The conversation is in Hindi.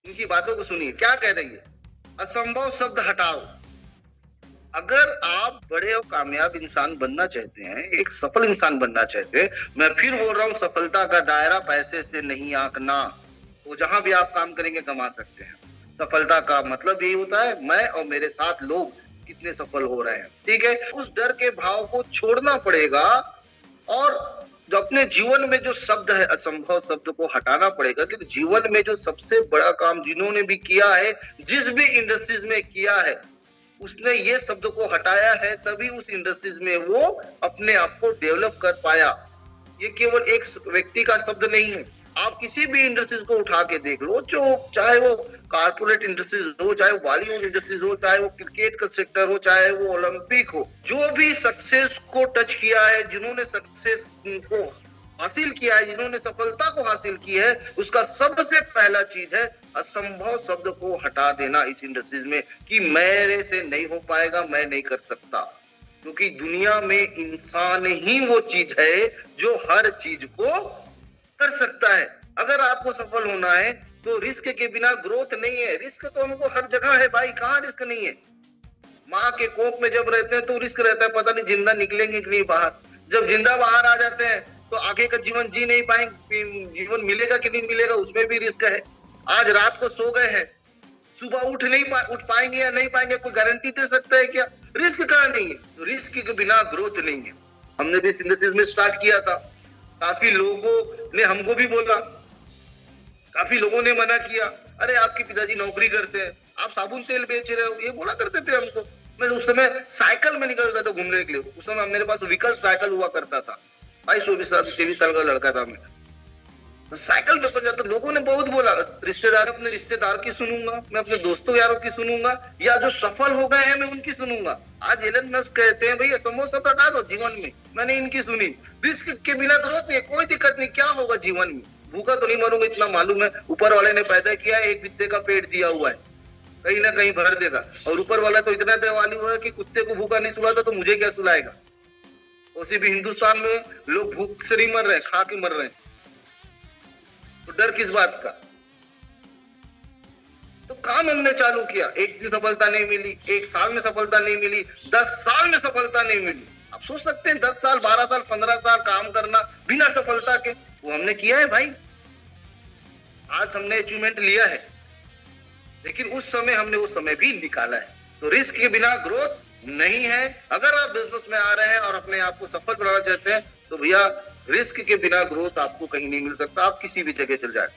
इनकी बातों को सुनिए, क्या कह रही है? असंभव शब्द हटाओ। अगर आप बड़े और कामयाब इंसान बनना चाहते हैं, एक सफल इंसान बनना चाहते हैं, मैं फिर बोल रहा हूँ, सफलता का दायरा पैसे से नहीं आंकना। वो जहां भी आप काम करेंगे कमा सकते हैं। सफलता का मतलब यही होता है मैं और मेरे साथ लोग कितने सफल हो रहे हैं, ठीक है? उस डर के भाव को छोड़ना पड़ेगा और जो अपने जीवन में जो शब्द है असंभव शब्द को हटाना पड़ेगा, क्योंकि जीवन में जो सबसे बड़ा काम जिन्होंने भी किया है, जिस भी इंडस्ट्रीज में किया है, उसने ये शब्द को हटाया है, तभी उस इंडस्ट्रीज में वो अपने आप को डेवलप कर पाया। ये केवल एक व्यक्ति का शब्द नहीं है। आप किसी भी इंडस्ट्रीज को उठा के देख लो, जो चाहे वो कारपोरेट इंडस्ट्रीज हो, चाहे वो बॉलीवुड इंडस्ट्रीज हो, चाहे वो क्रिकेट का सेक्टर हो, चाहे वो ओलंपिक हो, जो भी सक्सेस को टच किया है, जिन्होंने सक्सेस को हासिल किया है, जिन्होंने सफलता को हासिल की है, उसका सबसे पहला चीज है असंभव शब्द को हटा देना इस इंडस्ट्रीज में, कि मेरे से नहीं हो पाएगा, मैं नहीं कर सकता। क्योंकि दुनिया में इंसान ही वो चीज है जो हर चीज को कर सकता है। अगर आपको सफल होना है तो रिस्क के बिना ग्रोथ नहीं है। रिस्क तो हमको हर जगह है भाई, कहाँ रिस्क नहीं है? माँ के कोख में जब रहते हैं तो रिस्क रहता है, पता नहीं जिंदा निकलेंगे कि नहीं बाहर। जब जिंदा बाहर आ जाते हैं तो आगे का जीवन जी नहीं पाएंगे, जीवन मिलेगा कि नहीं मिलेगा उसमें भी रिस्क है। आज रात को सो गए हैं, सुबह उठ पाएंगे या नहीं पाएंगे, कोई गारंटी दे सकता है क्या? रिस्क कहाँ नहीं है? तो रिस्क के बिना ग्रोथ नहीं है। हमने भी सिंथेसिस में स्टार्ट किया था, काफी लोगों ने हमको भी बोला, काफी लोगों ने मना किया, अरे आपके पिताजी नौकरी करते हैं, आप साबुन तेल बेच रहे हो, ये बोला करते थे हमको। मैं उस समय साइकिल में निकलता था घूमने के लिए, उस समय मेरे पास विकल्प साइकिल हुआ करता था। 22-23 साल का लड़का था मैं, तो साइकिल पे पर जाता, लोगों ने बहुत बोला। रिश्तेदार, अपने रिश्तेदार की सुनूंगा मैं, अपने दोस्तों यारों की सुनूंगा, या जो सफल हो गए हैं मैं उनकी सुनूंगा। आज एलन मस्क कहते हैं भाई असंभव शब्द हटा दो जीवन में, मैंने इनकी सुनी। रिस्क के बिना जरूरत नहीं है, कोई दिक्कत नहीं, क्या होगा जीवन में? भूखा तो नहीं मरूंगा इतना मालूम है, ऊपर वाले ने पैदा किया है, एक बित्ते का पेट दिया हुआ है, कहीं ना कहीं भर देगा। और ऊपर वाला तो इतना दयालु है कि कुत्ते को भूखा नहीं सुलाता तो मुझे क्या सुलाएगा? उसी भी हिंदुस्तान में लोग भूख से नहीं मर रहे, खा के मर रहे हैं, तो डर किस बात का? तो काम हमने चालू किया, एक दिन सफलता नहीं मिली, एक साल में सफलता नहीं मिली, 10 साल में सफलता नहीं मिली। आप सोच सकते हैं 10 साल, 12 साल, 15 साल काम करना बिना सफलता के, वो हमने किया है भाई। आज हमने अचीवमेंट लिया है, लेकिन उस समय हमने वो समय भी निकाला है। तो रिस्क के बिना ग्रोथ नहीं है। अगर आप बिजनेस में आ रहे हैं और अपने आप को सफल बनाना चाहते हैं तो भैया रिस्क के बिना ग्रोथ आपको कहीं नहीं मिल सकता, आप किसी भी जगह चल जाए।